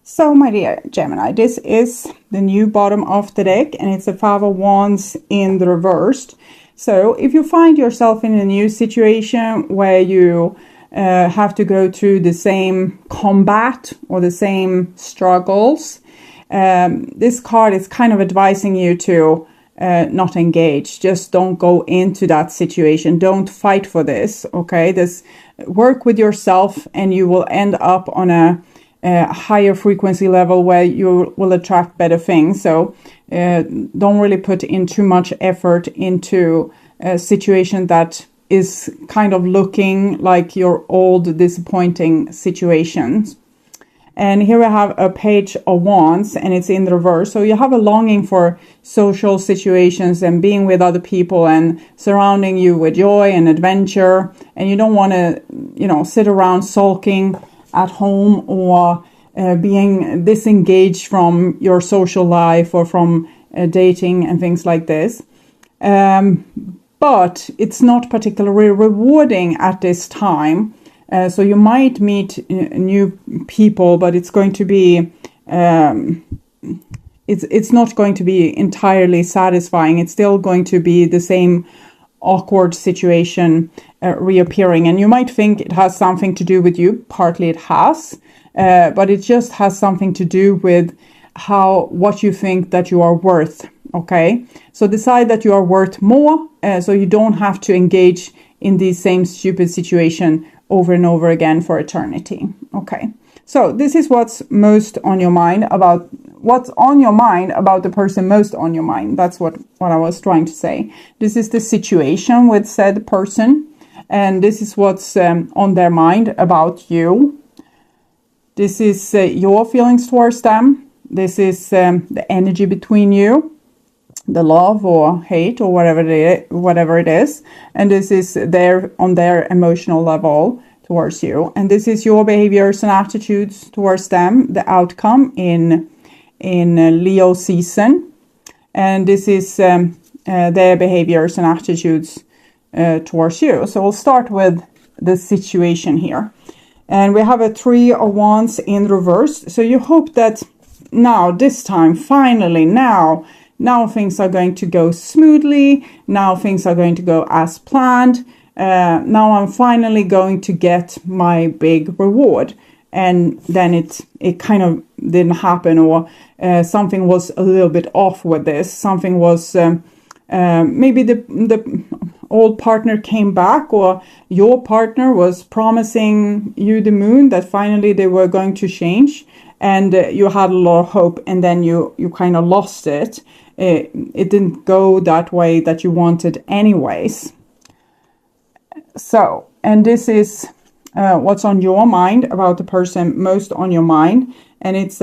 So, my dear Gemini, this is the new bottom of the deck, and it's a Five of Wands in the reversed. So, if you find yourself in a new situation where you have to go through the same combat or the same struggles, this card is kind of advising you to not engage. Just don't go into that situation. Don't fight for this, okay? This work with yourself, and you will end up on a higher frequency level where you will attract better things. So don't really put in too much effort into a situation that is kind of looking like your old disappointing situations. And here we have a Page of Wands, and it's in the reverse. So you have a longing for social situations and being with other people and surrounding you with joy and adventure. And you don't want to, sit around sulking at home or being disengaged from your social life or from dating and things like this. But it's not particularly rewarding at this time. So you might meet new people, but it's going to be it's not going to be entirely satisfying. It's still going to be the same awkward situation reappearing, and you might think it has something to do with you. Partly it has, but it just has something to do with what you think that you are worth. Okay, so decide that you are worth more, so you don't have to engage in the same stupid situation over and over again for eternity. Okay, so this is what's most on your mind about the person most on your mind. That's what I was trying to say. This is the situation with said person, and this is what's on their mind about you. This is your feelings towards them. This is the energy between you, the love or hate or whatever it is, and this is on their emotional level towards you. And this is your behaviors and attitudes towards them, the outcome in Leo season, and this is their behaviors and attitudes towards you. So we'll start with the situation here, and we have a Three of Wands in reverse. So you hope that now, this time, finally, now things are going to go smoothly. Now things are going to go as planned. Now I'm finally going to get my big reward. And then it kind of didn't happen, or something was a little bit off with this. Something was maybe the old partner came back, or your partner was promising you the moon that finally they were going to change, and you had a lot of hope, and then you kind of lost it. It didn't go that way that you wanted anyways. So, and this is what's on your mind about the person most on your mind, and it's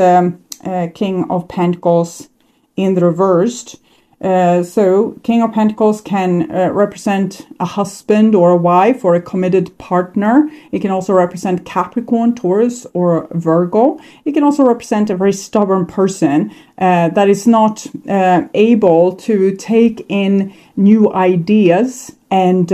King of Pentacles in the reversed. So King of Pentacles can represent a husband or a wife or a committed partner. It can also represent Capricorn, Taurus, or Virgo. It can also represent a very stubborn person that is not able to take in new ideas and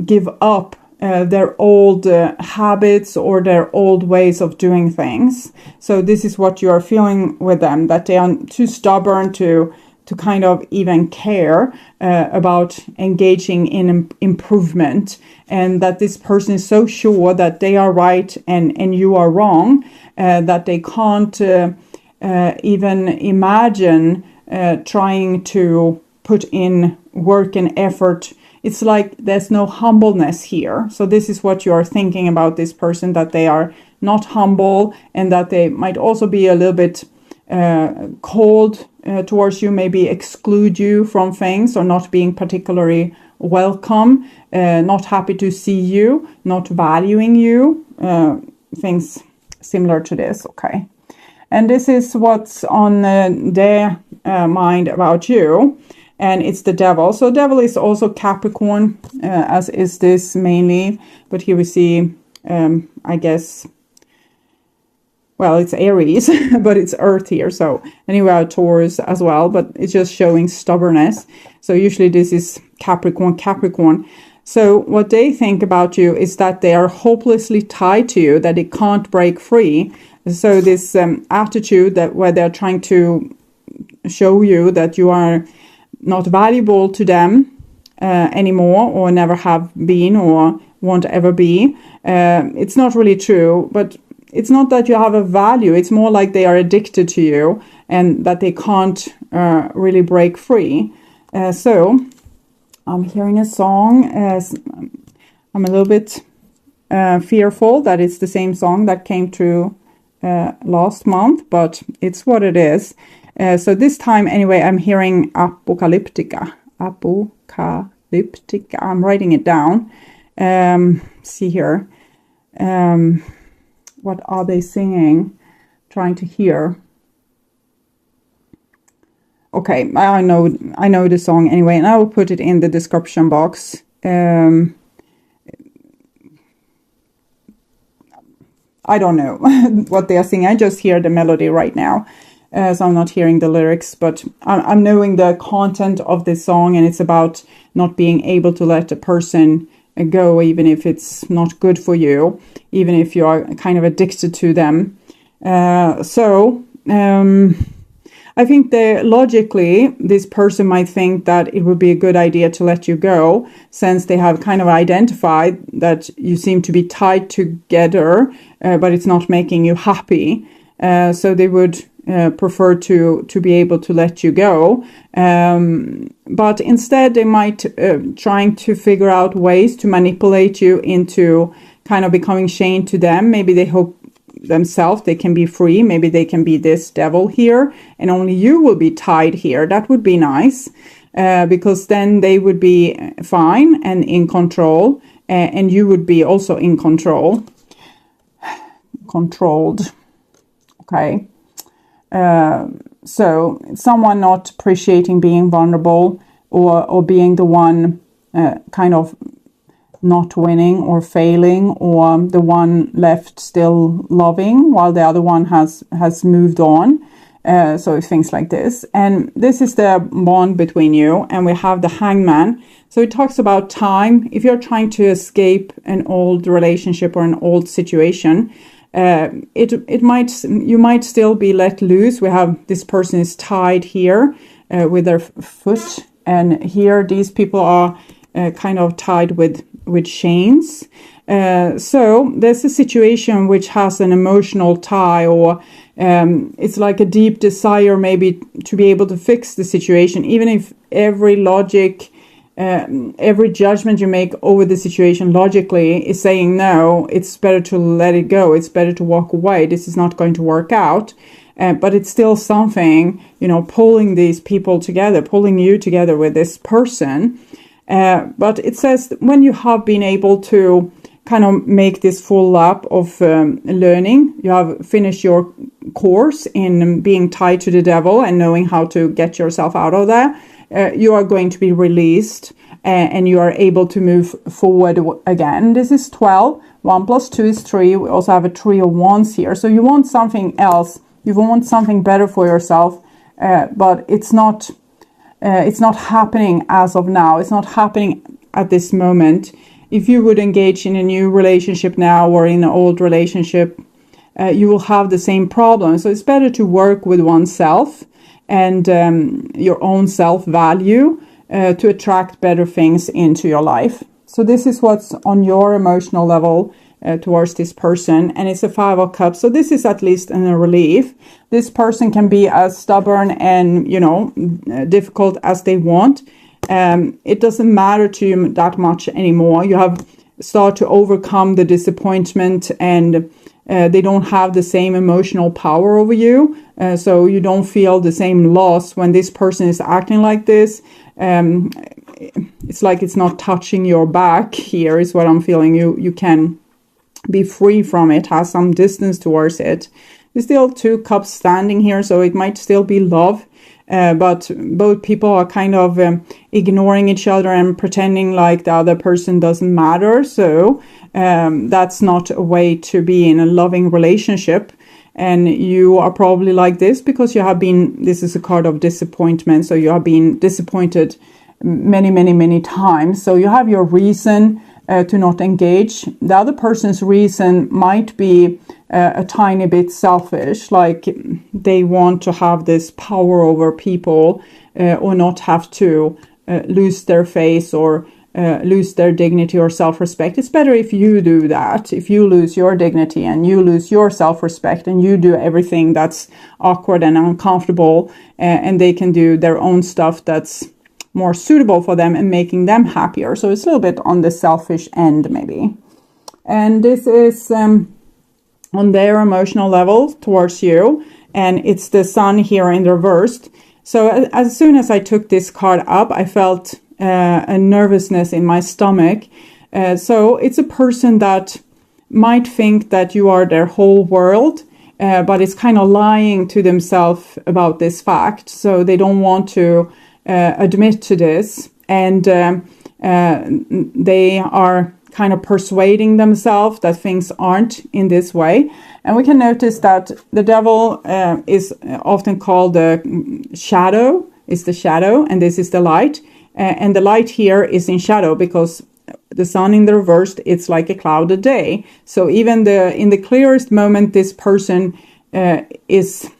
give up their old habits or their old ways of doing things. So this is what you are feeling with them, that they are too stubborn to kind of even care about engaging in improvement, and that this person is so sure that they are right and you are wrong, that they can't even imagine trying to put in work and effort. It's like there's no humbleness here. So this is what you are thinking about this person, that they are not humble, and that they might also be a little bit cold towards you, maybe exclude you from things, or not being particularly welcome, not happy to see you, not valuing you, things similar to this. Okay, and this is what's on their mind about you, and it's the Devil. So Devil is also Capricorn, as is this mainly, but here we see I guess, well, it's Aries, but it's Earth here. So anyway, Taurus as well, but it's just showing stubbornness. So usually this is Capricorn. So what they think about you is that they are hopelessly tied to you, that they can't break free. So this attitude that where they're trying to show you that you are not valuable to them anymore, or never have been, or won't ever be. It's not really true, but it's not that you have a value. It's more like they are addicted to you and that they can't really break free. So I'm hearing a song. I'm a little bit fearful that it's the same song that came through last month, but it's what it is. So this time, anyway, I'm hearing Apocalyptica. Apocalyptica. I'm writing it down. See here. What are they singing? Trying to hear. Okay, I know the song anyway, and I will put it in the description box. I don't know what they are singing. I just hear the melody right now. So I'm not hearing the lyrics, but I'm knowing the content of this song, and it's about not being able to let a person go, even if it's not good for you, even if you are kind of addicted to them. I think that logically, this person might think that it would be a good idea to let you go, since they have kind of identified that you seem to be tied together, but it's not making you happy. So they would prefer to be able to let you go. But instead, they might trying to figure out ways to manipulate you into kind of becoming chained to them. Maybe they hope themselves they can be free. Maybe they can be this devil here, and only you will be tied here. That would be nice, because then they would be fine and in control, and you would be also in controlled. Okay. So someone not appreciating being vulnerable, or being the one kind of not winning or failing, or the one left still loving while the other one has moved on. So things like this. And this is the bond between you. And we have the Hangman. So it talks about time. If you're trying to escape an old relationship or an old situation, you might still be let loose. We have this person is tied here with their foot, and here these people are kind of tied with chains. So there's a situation which has an emotional tie, or it's like a deep desire maybe to be able to fix the situation, even if every logic, every judgment you make over the situation logically is saying no, it's better to let it go, it's better to walk away, this is not going to work out. But it's still something, pulling these people together, pulling you together with this person. But it says when you have been able to kind of make this full lap of learning, you have finished your course in being tied to the devil and knowing how to get yourself out of that, you are going to be released, and you are able to move forward again. This is 12. 1 plus 2 is 3. We also have a 3 of wands here. So you want something else. You want something better for yourself, but it's not happening as of now. It's not happening at this moment. If you would engage in a new relationship now, or in an old relationship, you will have the same problem. So it's better to work with oneself and your own self-value to attract better things into your life. So this is what's on your emotional level towards this person, and it's a 5 of Cups. So this is at least a relief. This person can be as stubborn and difficult as they want. It doesn't matter to you that much anymore. You have started to overcome the disappointment, and they don't have the same emotional power over you. So you don't feel the same loss when this person is acting like this. It's like it's not touching your back here is what I'm feeling. You can be free from it, have some distance towards it. There's still 2 cups standing here, so it might still be love. But both people are kind of ignoring each other and pretending like the other person doesn't matter. So that's not a way to be in a loving relationship. And you are probably like this because you have been, this is a card of disappointment. So you have been disappointed many times. So you have your reason to not engage. The other person's reason might be a tiny bit selfish, like they want to have this power over people or not have to lose their face or lose their dignity or self-respect. It's better if you do that, if you lose your dignity and you lose your self-respect and you do everything that's awkward and uncomfortable, and they can do their own stuff that's more suitable for them and making them happier. So it's a little bit on the selfish end maybe. And this is on their emotional level towards you, and it's the sun here in reversed. So as soon as I took this card up, I felt a nervousness in my stomach. So it's a person that might think that you are their whole world, but it's kind of lying to themselves about this fact. So they don't want to admit to this, and they are kind of persuading themselves that things aren't in this way. And we can notice that the devil is often called the shadow, is the shadow, and this is the light. And the light here is in shadow because the sun in the reversed, it's like a clouded day. So even in the clearest moment, this person is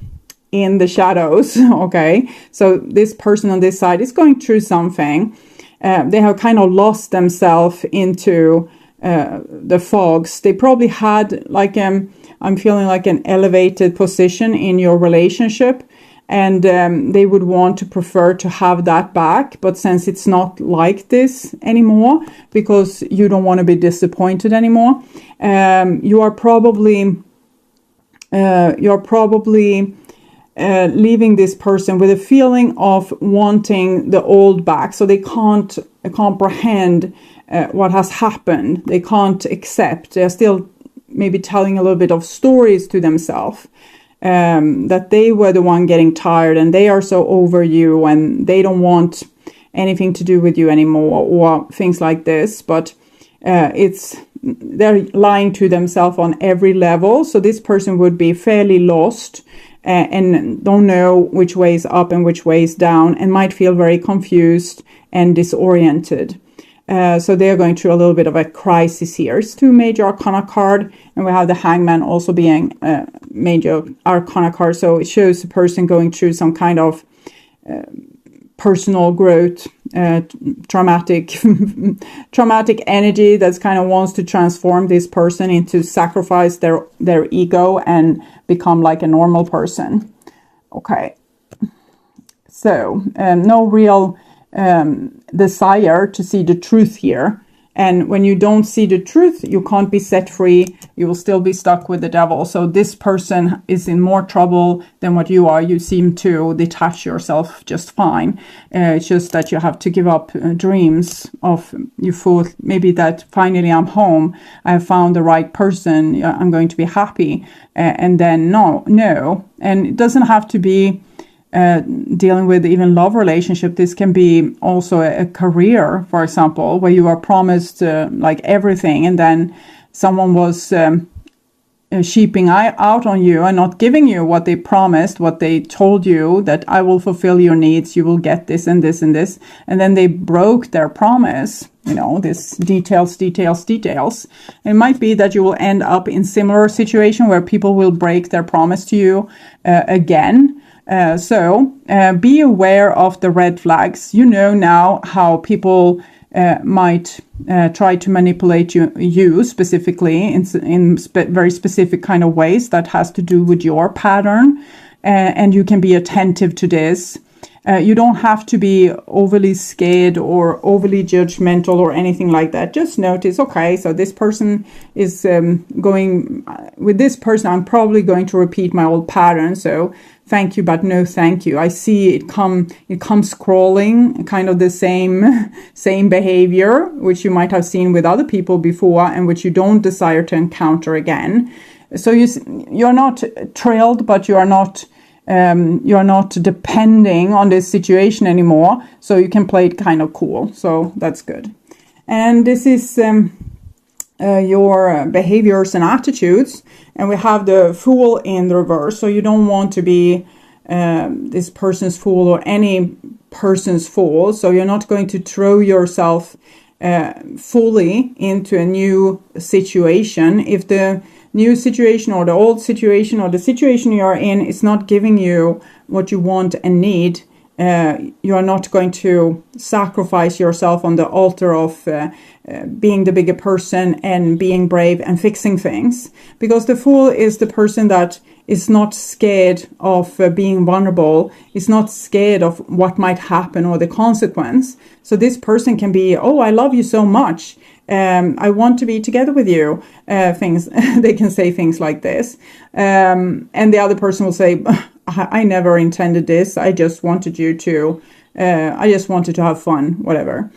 in the shadows, okay? So this person on this side is going through something. They have kind of lost themselves into the fogs. They probably had like, I'm feeling like an elevated position in your relationship, and they would want to prefer to have that back. But since it's not like this anymore, because you don't want to be disappointed anymore, you're probably leaving this person with a feeling of wanting the old back. So they can't comprehend what has happened. They can't accept. They're still maybe telling a little bit of stories to themselves, that they were the one getting tired and they are so over you and they don't want anything to do with you anymore, or things like this. But they're lying to themselves on every level. So this person would be fairly lost and don't know which way is up and which way is down, and might feel very confused and disoriented. So they're going through a little bit of a crisis here. It's 2 major arcana card, and we have the Hangman also being a major arcana card. So it shows the person going through some kind of personal growth, traumatic energy that's kind of wants to transform this person into sacrifice their ego and become like a normal person. Okay, so no real desire to see the truth here. And when you don't see the truth, you can't be set free. You will still be stuck with the devil. So this person is in more trouble than what you are. You seem to detach yourself just fine. It's just that you have to give up dreams of, you thought maybe that finally I'm home. I have found the right person. I'm going to be happy. And then no. And it doesn't have to be dealing with even love relationship. This can be also a career, for example, where you are promised like everything, and then someone was sheeping out on you and not giving you what they promised, what they told you, that I will fulfill your needs, you will get this and this and this, and then they broke their promise. This details. It might be that you will end up in similar situation where people will break their promise to you again. So be aware of the red flags. You know now how people might try to manipulate you specifically in very specific kind of ways that has to do with your pattern, and you can be attentive to this. You don't have to be overly scared or overly judgmental or anything like that. Just notice, okay, so this person is going with this person. I'm probably going to repeat my old pattern. So thank you, but no thank you. I see it comes crawling, kind of the same behavior, which you might have seen with other people before and which you don't desire to encounter again. So you're not thrilled, but you're not depending on this situation anymore. So you can play it kind of cool. So that's good. And this is your behaviors and attitudes. And we have the Fool in the reverse. So you don't want to be this person's fool or any person's fool. So you're not going to throw yourself fully into a new situation. If the new situation or the old situation or the situation you are in is not giving you what you want and need, you are not going to sacrifice yourself on the altar of being the bigger person and being brave and fixing things. Because the fool is the person that is not scared of being vulnerable, is not scared of what might happen or the consequence. So this person can be, oh, I love you so much. I want to be together with you. Things they can say things like this. And the other person will say, I never intended this. I just wanted you to, I just wanted to have fun, whatever.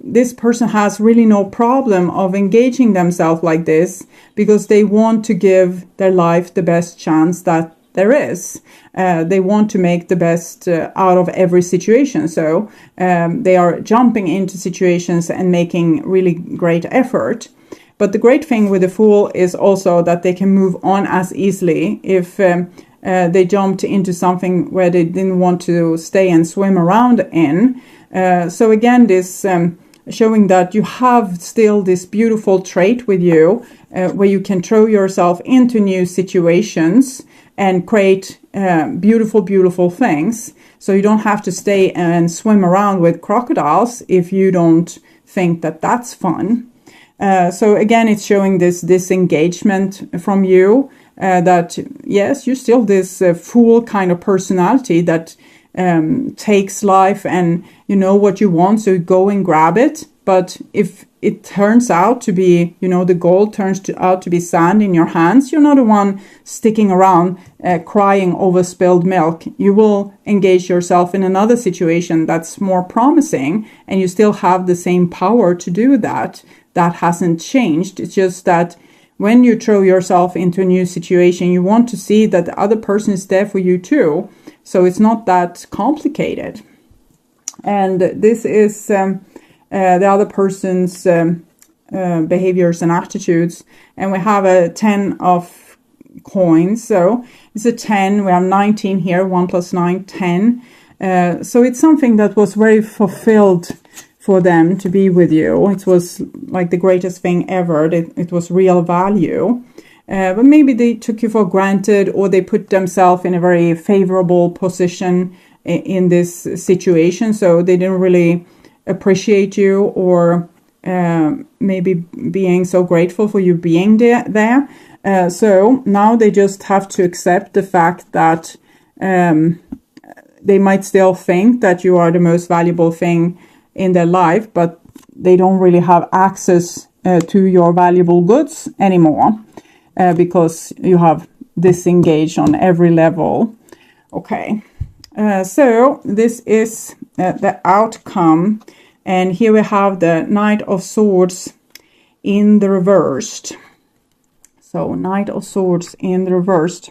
This person has really no problem of engaging themselves like this because they want to give their life the best chance that there is. They want to make the best out of every situation. So they are jumping into situations and making really great effort. But the great thing with the fool is also that they can move on as easily if they jumped into something where they didn't want to stay and swim around in. So again, this showing that you have still this beautiful trait with you where you can throw yourself into new situations and create beautiful, beautiful things. So you don't have to stay and swim around with crocodiles if you don't think that that's fun. So again, it's showing this disengagement from you, that yes, you're still this fool kind of personality that takes life and you know what you want, so you go and grab it. But if it turns out to be, the gold turns out to be sand in your hands, you're not the one sticking around crying over spilled milk. You will engage yourself in another situation that's more promising, and you still have the same power to do that. That hasn't changed. It's just that when you throw yourself into a new situation, you want to see that the other person is there for you too. So it's not that complicated. And this is the other person's behaviors and attitudes. And we have a 10 of coins. So it's a 10. We have 19 here. 1 plus 9, 10. So it's something that was very fulfilled for them to be with you. It was like the greatest thing ever. It was real value. But maybe they took you for granted, or they put themselves in a very favorable position in this situation. So they didn't really appreciate you, or maybe being so grateful for you being there. So now they just have to accept the fact that they might still think that you are the most valuable thing in their life, but they don't really have access to your valuable goods anymore because you have disengaged on every level. Okay, so this is the outcome, and here we have the Knight of Swords in the reversed. So Knight of Swords in the reversed.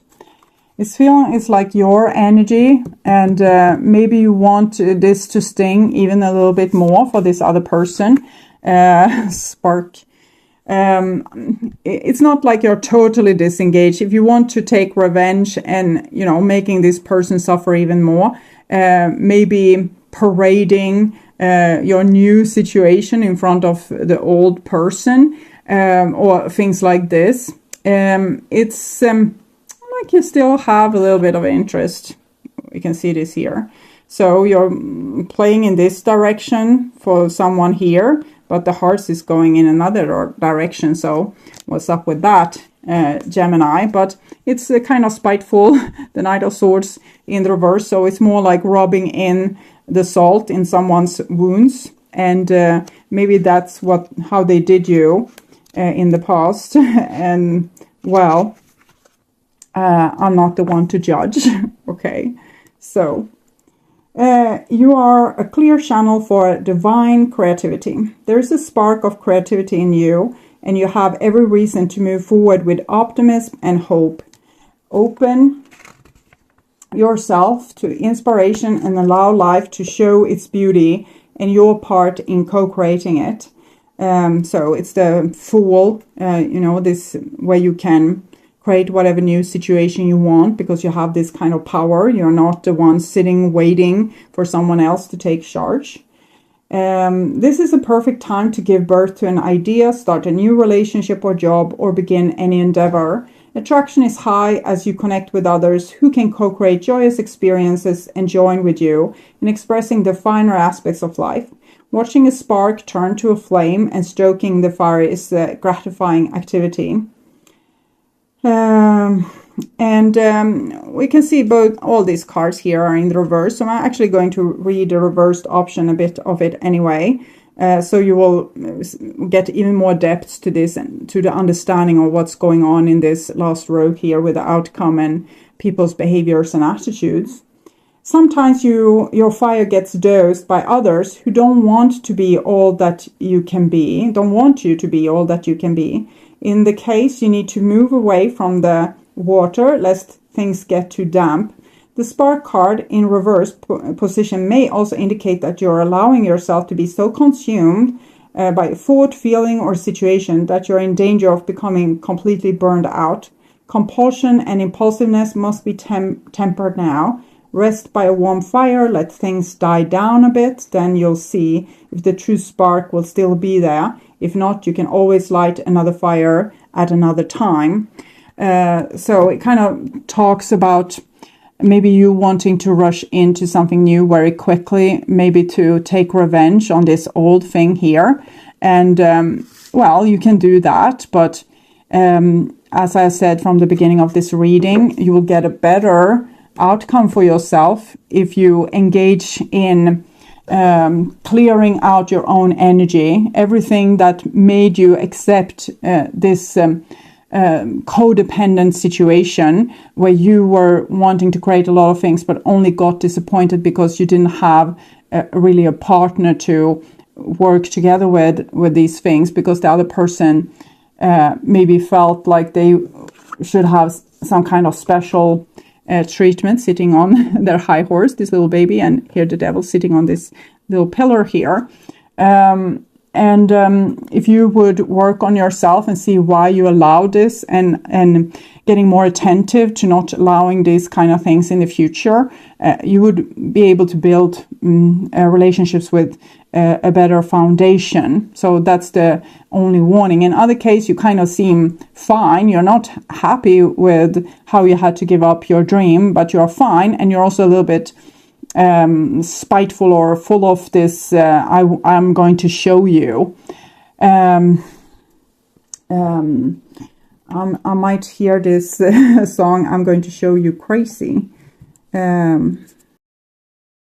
It's feeling it's like your energy, and maybe you want this to sting even a little bit more for this other person. Spark. It's not like you're totally disengaged. If you want to take revenge and, making this person suffer even more, maybe parading your new situation in front of the old person, or things like this. It's like you still have a little bit of interest. We can see this here. So you're playing in this direction for someone here, but the hearts is going in another direction. So what's up with that, Gemini? But it's kind of spiteful, the Knight of Swords in the reverse. So it's more like rubbing in the salt in someone's wounds. And maybe that's how they did you in the past. And well, I'm not the one to judge. Okay, so you are a clear channel for divine creativity. There's a spark of creativity in you, and you have every reason to move forward with optimism and hope. Open yourself to inspiration and allow life to show its beauty and your part in co-creating it. So it's the Fool, this where you can create whatever new situation you want because you have this kind of power. You're not the one sitting waiting for someone else to take charge. This is a perfect time to give birth to an idea, start a new relationship or job, or begin any endeavor. Attraction is high as you connect with others who can co-create joyous experiences and join with you in expressing the finer aspects of life. Watching a spark turn to a flame and stoking the fire is a gratifying activity. We can see all these cards here are in the reverse. So I'm actually going to read the reversed option, a bit of it anyway. So you will get even more depth to this and to the understanding of what's going on in this last row here with the outcome and people's behaviors and attitudes. Sometimes your fire gets dosed by others who don't want to be all that you can be, don't want you to be all that you can be. In the case, you need to move away from the water lest things get too damp. The spark card in reverse position may also indicate that you're allowing yourself to be so consumed by a thought, feeling, or situation that you're in danger of becoming completely burned out. Compulsion and impulsiveness must be tempered now. Rest by a warm fire, let things die down a bit, then you'll see if the true spark will still be there. If not, you can always light another fire at another time. So it kind of talks about maybe you wanting to rush into something new very quickly, maybe to take revenge on this old thing here. And, well, you can do that. But as I said from the beginning of this reading, you will get a better outcome for yourself if you engage in clearing out your own energy, everything that made you accept this codependent situation where you were wanting to create a lot of things but only got disappointed because you didn't have really a partner to work together with these things, because the other person maybe felt like they should have some kind of special treatment, sitting on their high horse, this little baby, and here the devil sitting on this little pillar here. If you would work on yourself and see why you allow this, and getting more attentive to not allowing these kind of things in the future, you would be able to build relationships with a better foundation. So that's the only warning. In other case, you kind of seem fine. You're not happy with how you had to give up your dream, but you're fine, and you're also a little bit spiteful or full of this I'm going to show you. I might hear this song, I'm going to show you crazy.